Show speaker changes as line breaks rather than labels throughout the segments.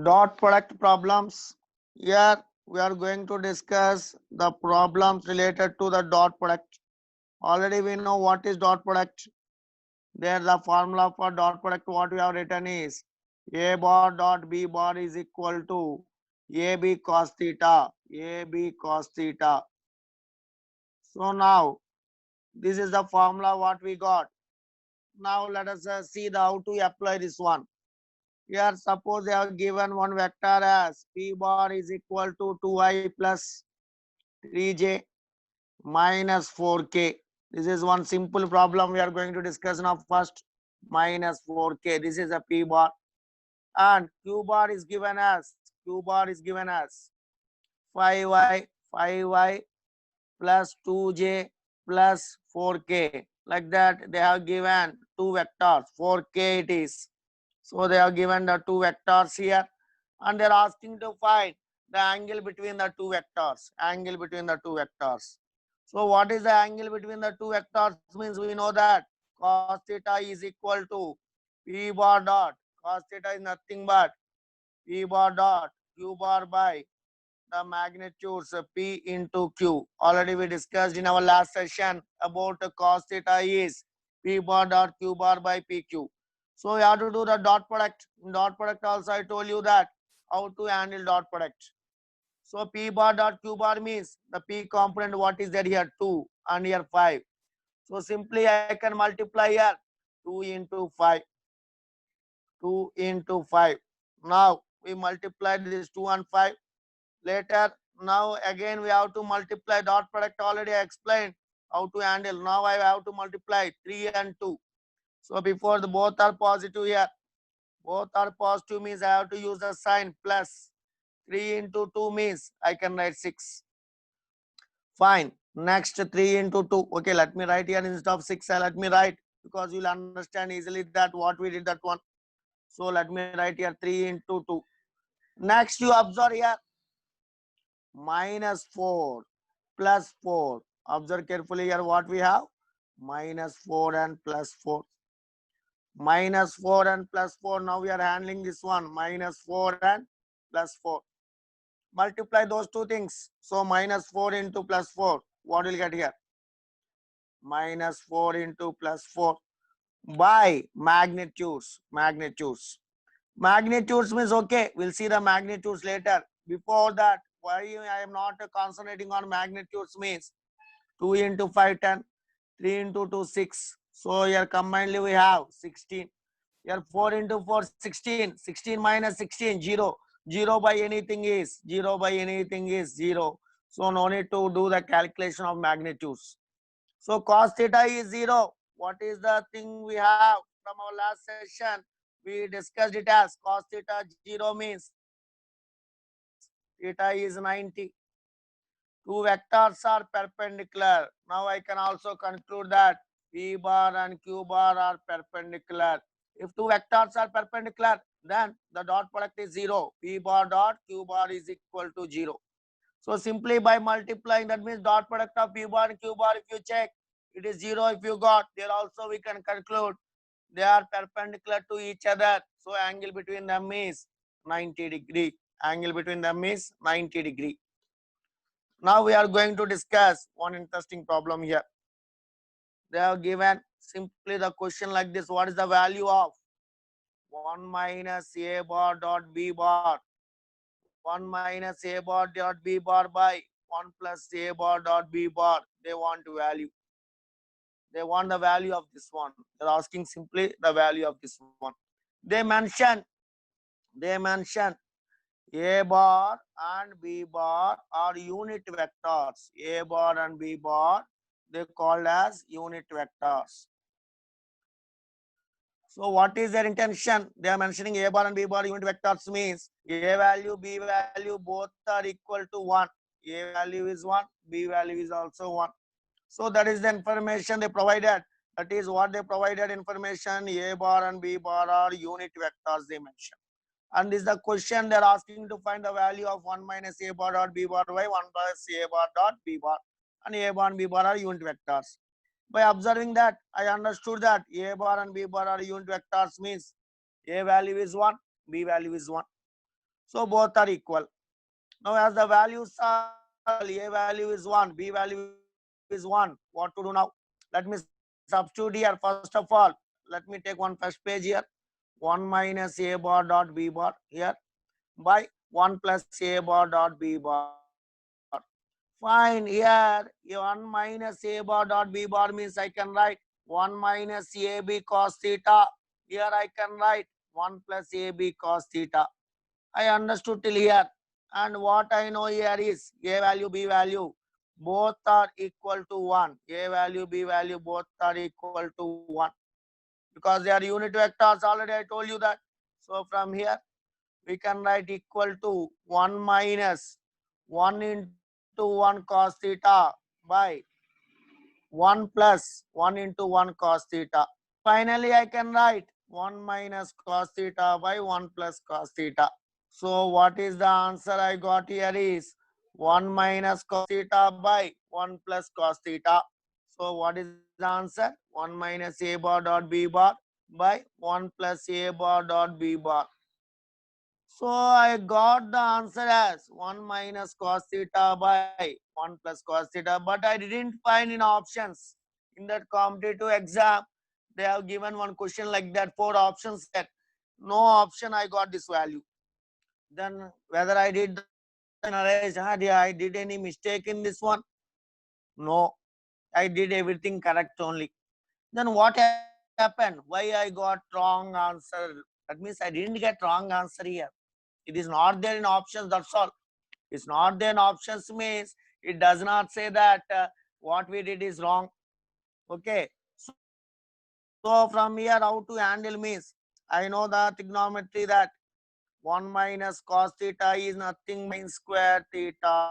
Dot product problems. Here we are going to discuss the problems related to the dot product. Already we know what is dot product. There the formula for dot product what we have written is A bar dot B bar is equal to AB cos theta. AB cos theta. So now this is the formula what we got. Now let us see the how to apply this one. Here suppose they have given one vector as P bar is equal to 2I plus 3j minus 4k. This is one simple problem we are going to discuss now first. Minus 4k. This is a P bar. And Q bar is given as 5y plus 2j plus 4k. Like that they have given two vectors. 4k it is. So they have given the two vectors here and they are asking to find the angle between the two vectors. Angle between the two vectors. So what is the angle between the two vectors means we know that cos theta is equal to P bar dot. Cos theta is nothing but P bar dot Q bar by the magnitudes P into Q. Already we discussed in our last session about cos theta is P bar dot Q bar by PQ. So we have to do the dot product. In dot product also I told you that how to handle dot product. So P bar dot Q bar means the P component what is there here 2 and here 5. So simply I can multiply here 2 into 5. 2 into 5. Now we multiplied this 2 and 5. Later, now again we have to multiply dot product. Already I explained how to handle. Now I have to multiply 3 and 2. So before the both are positive here, both are positive means I have to use the sign plus. 3 into 2 means I can write 6. Fine. Next 3 into 2. Okay, let me write here instead of 6. Let me write because you will understand easily that what we did that one. So let me write here 3 into 2. Next you observe here minus 4 plus 4. Observe carefully here what we have. Minus 4 and plus 4. Minus 4 and plus 4. Now we are handling this one. Minus 4 and plus 4. Multiply those two things. So minus 4 into plus 4. What will get here? Minus 4 into plus 4 by magnitudes. Magnitudes. Magnitudes means okay. We'll see the magnitudes later. Before that, why I am not concentrating on magnitudes means 2 into 5, 10, 3 into 2, 6. So here combinedly we have 16. Here 4 into 4, 16. 16 minus 16, 0. 0 by anything is 0 by anything is 0. So no need to do the calculation of magnitudes. So cos theta is 0. What is the thing we have from our last session? We discussed it as cos theta 0 means theta is 90. Two vectors are perpendicular. Now I can also conclude that P bar and Q bar are perpendicular. If two vectors are perpendicular, then the dot product is 0. P bar dot Q bar is equal to 0. So simply by multiplying, that means dot product of P bar and Q bar, if you check, it is 0 if you got. There also we can conclude they are perpendicular to each other. So angle between them is 90 degree. Angle between them is 90 degree. Now we are going to discuss one interesting problem here. They have given simply the question like this. What is the value of 1 minus A bar dot B bar? 1 minus A bar dot B bar by 1 plus A bar dot B bar. They want value. They want the value of this one. They're asking simply the value of this one. They mention A bar and B bar are unit vectors. A bar and B bar, they called as unit vectors. So what is their intention? They are mentioning A bar and B bar unit vectors means A value, B value both are equal to 1. A value is 1, B value is also 1. So that is the information they provided. That is what they provided information. A bar and B bar are unit vectors they mentioned. And this is the question they are asking to find the value of 1 minus A bar dot B bar by 1 plus A bar dot B bar. And A bar and B bar are unit vectors. By observing that, I understood that A bar and B bar are unit vectors means A value is 1, B value is 1. So both are equal. Now as the values are equal, A value is 1, B value is 1. What to do now? Let me substitute here. First of all, let me take one first page here. 1 minus A bar dot B bar here by 1 plus A bar dot B bar. Fine, here 1 minus A bar dot B bar means I can write 1 minus AB cos theta. Here I can write 1 plus AB cos theta. I understood till here. And what I know here is A value, B value, both are equal to 1. A value, B value, both are equal to 1. Because they are unit vectors, already I told you that. So from here, we can write equal to 1 minus 1 into 1 cos theta by 1 plus 1 into 1 cos theta. Finally, I can write 1 minus cos theta by 1 plus cos theta. So what is the answer I got here is 1 minus cos theta by 1 plus cos theta. So what is the answer? 1 minus A bar dot B bar by 1 plus A bar dot B bar. So I got the answer as 1 minus cos theta by 1 plus cos theta, but I didn't find in options. In that competitive exam, they have given one question like that, 4 options there. No option I got this value. Then whether I did the question arranged, I did any mistake in this one? No, I did everything correct only. Then what happened? Why I got wrong answer? That means I didn't get wrong answer here. It is not there in options, that's all. It's not there in options means it does not say that what we did is wrong. Okay. So from here, how to handle means I know the trigonometry that 1 minus cos theta is nothing but sine square theta.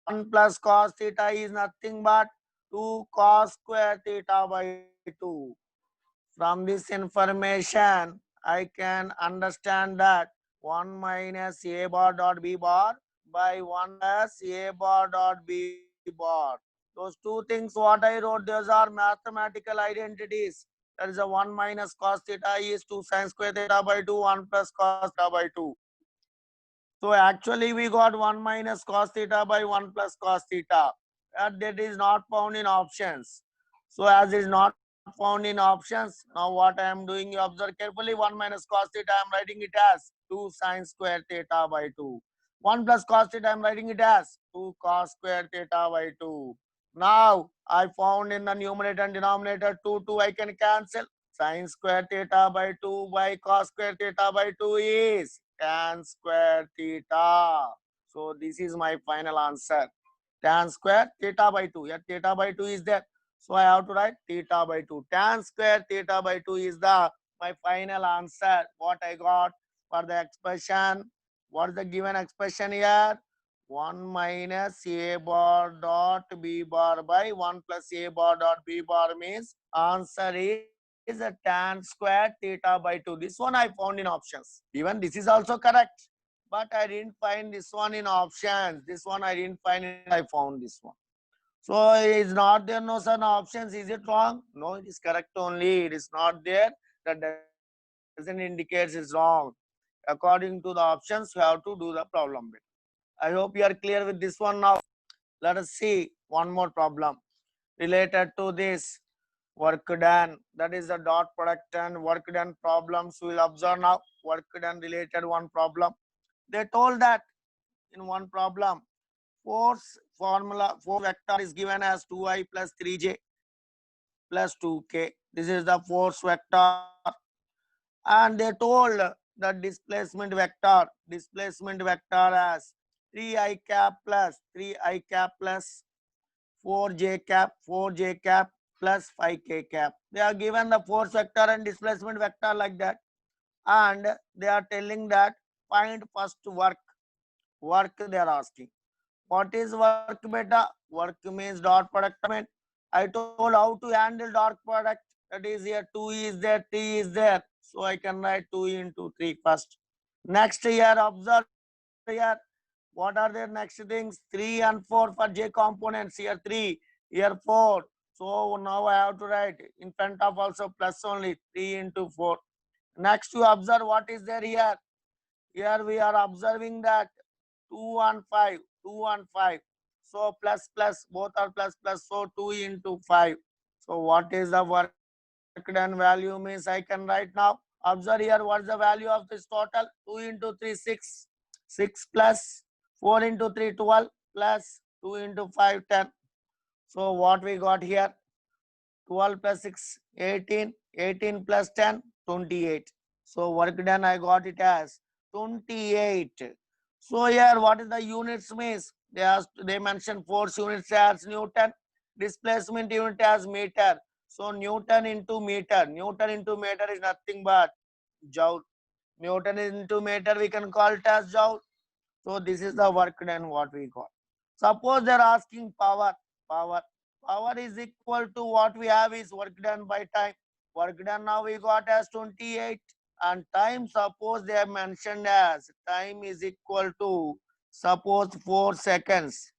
1 plus cos theta is nothing but 2 cos square theta by 2. From this information, I can understand that 1 minus A bar dot B bar by 1 plus A bar dot B bar. Those two things what I wrote, those are mathematical identities. That is a 1 minus cos theta is 2 sin square theta by 2, 1 plus cos theta by 2. So actually we got 1 minus cos theta by 1 plus cos theta. That is not found in options. So as is not found in options, now what I am doing, you observe carefully, 1 minus cos theta, I am writing it as 2 sin square theta by 2. 1 plus cos theta, I am writing it as 2 cos square theta by 2. Now I found in the numerator and denominator 2 I can cancel. Sin square theta by 2 by cos square theta by 2 is tan square theta. So this is my final answer. Tan square theta by 2. Yeah, theta by 2 is there. So I have to write theta by 2. Tan square theta by 2 is the my final answer. What I got for the expression. What is the given expression here? 1 minus A bar dot B bar by 1 plus A bar dot B bar means answer is a tan square theta by 2. This one I found in options. Even this is also correct. But I didn't find this one in options. This one I didn't find it. I found this one. So is not there no certain options? Is it wrong? No, it is correct only. It is not there. That doesn't indicate it's wrong. According to the options, you have to do the problem bit. I hope you are clear with this one now. Let us see one more problem related to this work done. That is the dot product and work done problems. We will observe now. Work done related one problem. They told that in one problem, force formula, force vector is given as 2i plus 3j plus 2k. This is the force vector. And they told the displacement vector as 3i cap plus 3i cap plus 4j cap plus 5k cap. They are given the force vector and displacement vector like that. And they are telling that find first work. Work they are asking. What is work beta? Work means dot product. I told how to handle dot product. That is here 2 is there, 3 is there. So I can write 2 into 3 first. Next here, observe here. What are their next things? 3 and 4 for J components. Here 3, here 4. So now I have to write in front of also plus only 3 into 4. Next you observe what is there here. Here we are observing that 2 and 5, 2 and 5. So plus plus, both are plus plus. So 2 into 5. So what is the work done value means I can write now. Observe here what's the value of this total. 2 into 3, 6. 6 plus 4 into 3, 12 plus 2 into 5, 10. So what we got here? 12 plus 6, 18. 18 plus 10, 28. So work done, I got it as 28. So here, what is the units means? They mentioned force units as Newton, displacement unit as meter. So Newton into meter. Newton into meter is nothing but joule. Newton into meter we can call it as joule. So this is the work done what we got. Suppose they're asking power. Power. Power is equal to what we have is work done by time. Work done now we got as 28. And time, suppose they have mentioned as time is equal to suppose 4 seconds.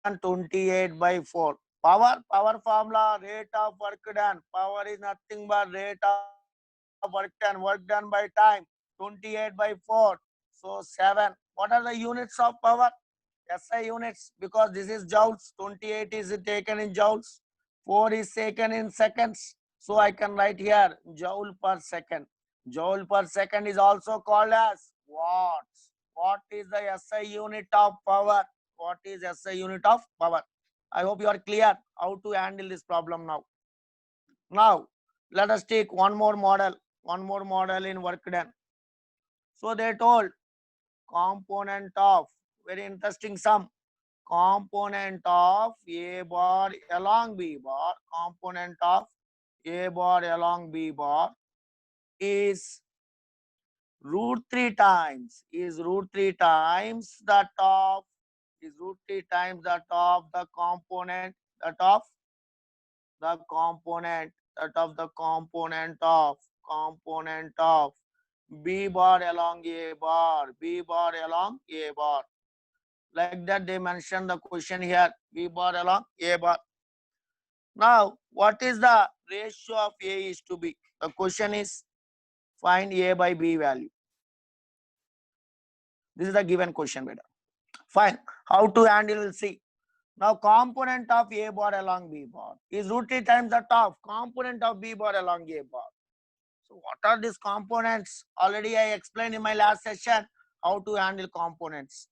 And 28 by 4. Power formula, rate of work done. Power is nothing but rate of work done by time. 28 by 4. So 7. What are the units of power? SI units, because this is joules. 28 is taken in joules. 4 is taken in seconds. So I can write here joule per second. Joule per second is also called as watts. What is the SI unit of power? What is SI unit of power? I hope you are clear how to handle this problem now. Now, let us take one more model in work done. So they told component of, very interesting sum, component of A bar along B bar, component of A bar along B bar is root 3 times, that of, the component, component of B bar along A bar, Like that they mentioned the question here, B bar along A bar. Now, what is the ratio of A is to B? The question is find A by B value. This is the given question, beta. Fine. How to handle, we'll see. Now, component of A bar along B bar is root 3 times the top component of B bar along A bar. So what are these components? Already I explained in my last session how to handle components.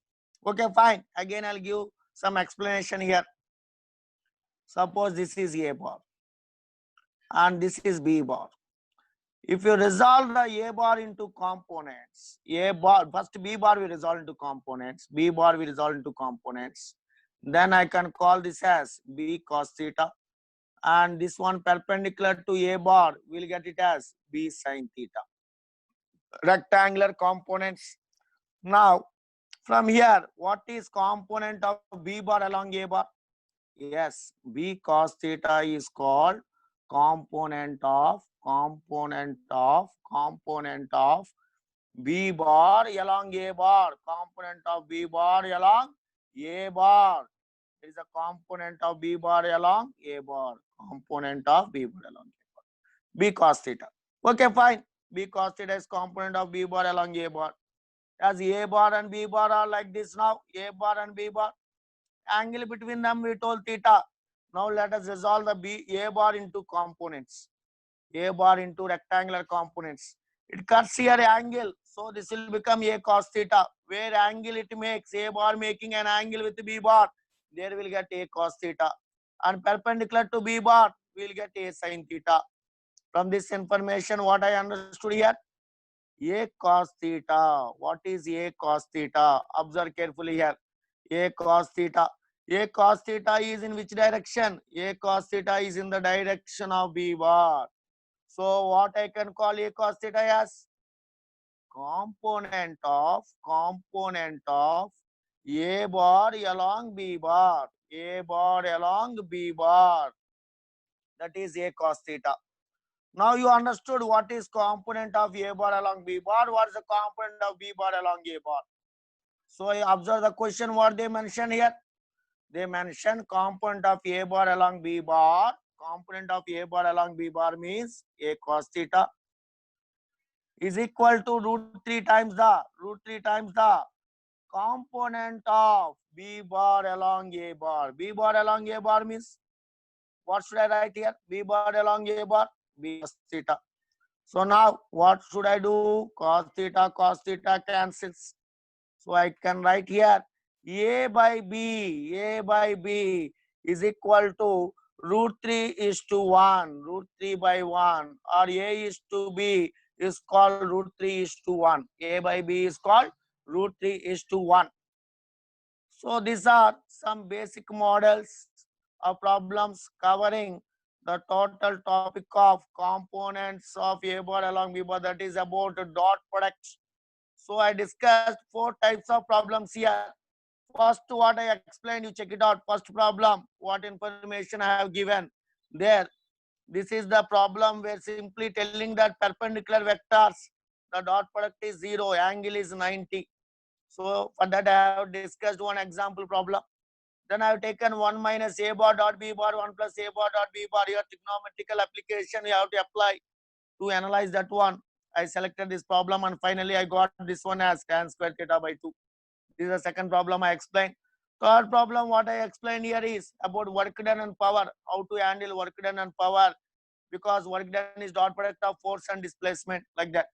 Okay, fine. Again, I'll give some explanation here. Suppose this is A bar and this is B bar. If you resolve the A bar into components, first B bar we resolve into components, B bar we resolve into components. Then I can call this as B cos theta. And this one perpendicular to A bar, we'll get it as B sin theta. Rectangular components. Now, from here, what is component of B bar along A bar? Yes, B cos theta is called component of B bar along A bar. Component of B bar along A bar. It is a component of B bar along A bar. Component of B bar along A bar. B cos theta. Okay, fine. B cos theta is component of B bar along A bar. As A bar and B bar are like this now. A bar and B bar. Angle between them we told theta. Now let us resolve the A bar into components. A bar into rectangular components. It cuts here angle. So this will become A cos theta. Where angle it makes, A bar making an angle with B bar, there will get A cos theta. And perpendicular to B bar, we will get A sin theta. From this information, what I understood here? A cos theta. What is A cos theta? Observe carefully here. A cos theta. A cos theta is in which direction? A cos theta is in the direction of B bar. So what I can call A cos theta as? Component of A bar along B bar. A bar along B bar. That is A cos theta. Now you understood what is component of A bar along B bar. What is the component of B bar along A bar? So I observe the question what they mentioned here. They mentioned component of A bar along B bar. Component of A bar along B bar means A cos theta. is equal to root 3 times the component of B bar along A bar. B bar along A bar means what should I write here? B bar along A bar, B cos theta. So now what should I do? Cos theta cancels. So I can write here A by B is equal to root 3 is to 1, root 3 by 1, or A is to B is called root 3 is to 1. A by B is called root 3 is to 1. So these are some basic models of problems covering the total topic of components of A bar along B bar, that is about dot products. So I discussed 4 types of problems here. First, what I explained, you check it out. First problem, what information I have given there. This is the problem where simply telling that perpendicular vectors, the dot product is 0, angle is 90. So for that I have discussed one example problem. Then I have taken 1 minus A bar dot B bar, 1 plus A bar dot B bar. Your trigonometrical application you have to apply to analyze that one. I selected this problem and finally I got this one as tan square theta by 2. This is the second problem I explained. Third problem, what I explained here is about work done and power, how to handle work done and power, because work done is dot product of force and displacement, like that.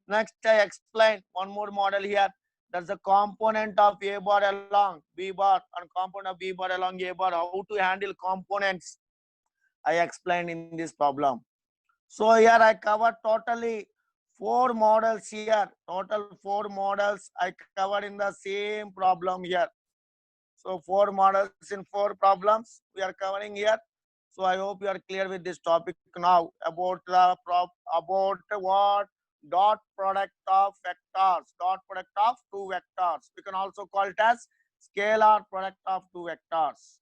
Next, I explained one more model here. That's the component of A bar along B bar and component of B bar along A bar, how to handle components. I explained in this problem. So here I covered totally 4 models here. Total 4 models I covered in the same problem here. So 4 models in 4 problems we are covering here. So I hope you are clear with this topic now about the about what dot product of vectors, dot product of 2 vectors. We can also call it as scalar product of 2 vectors.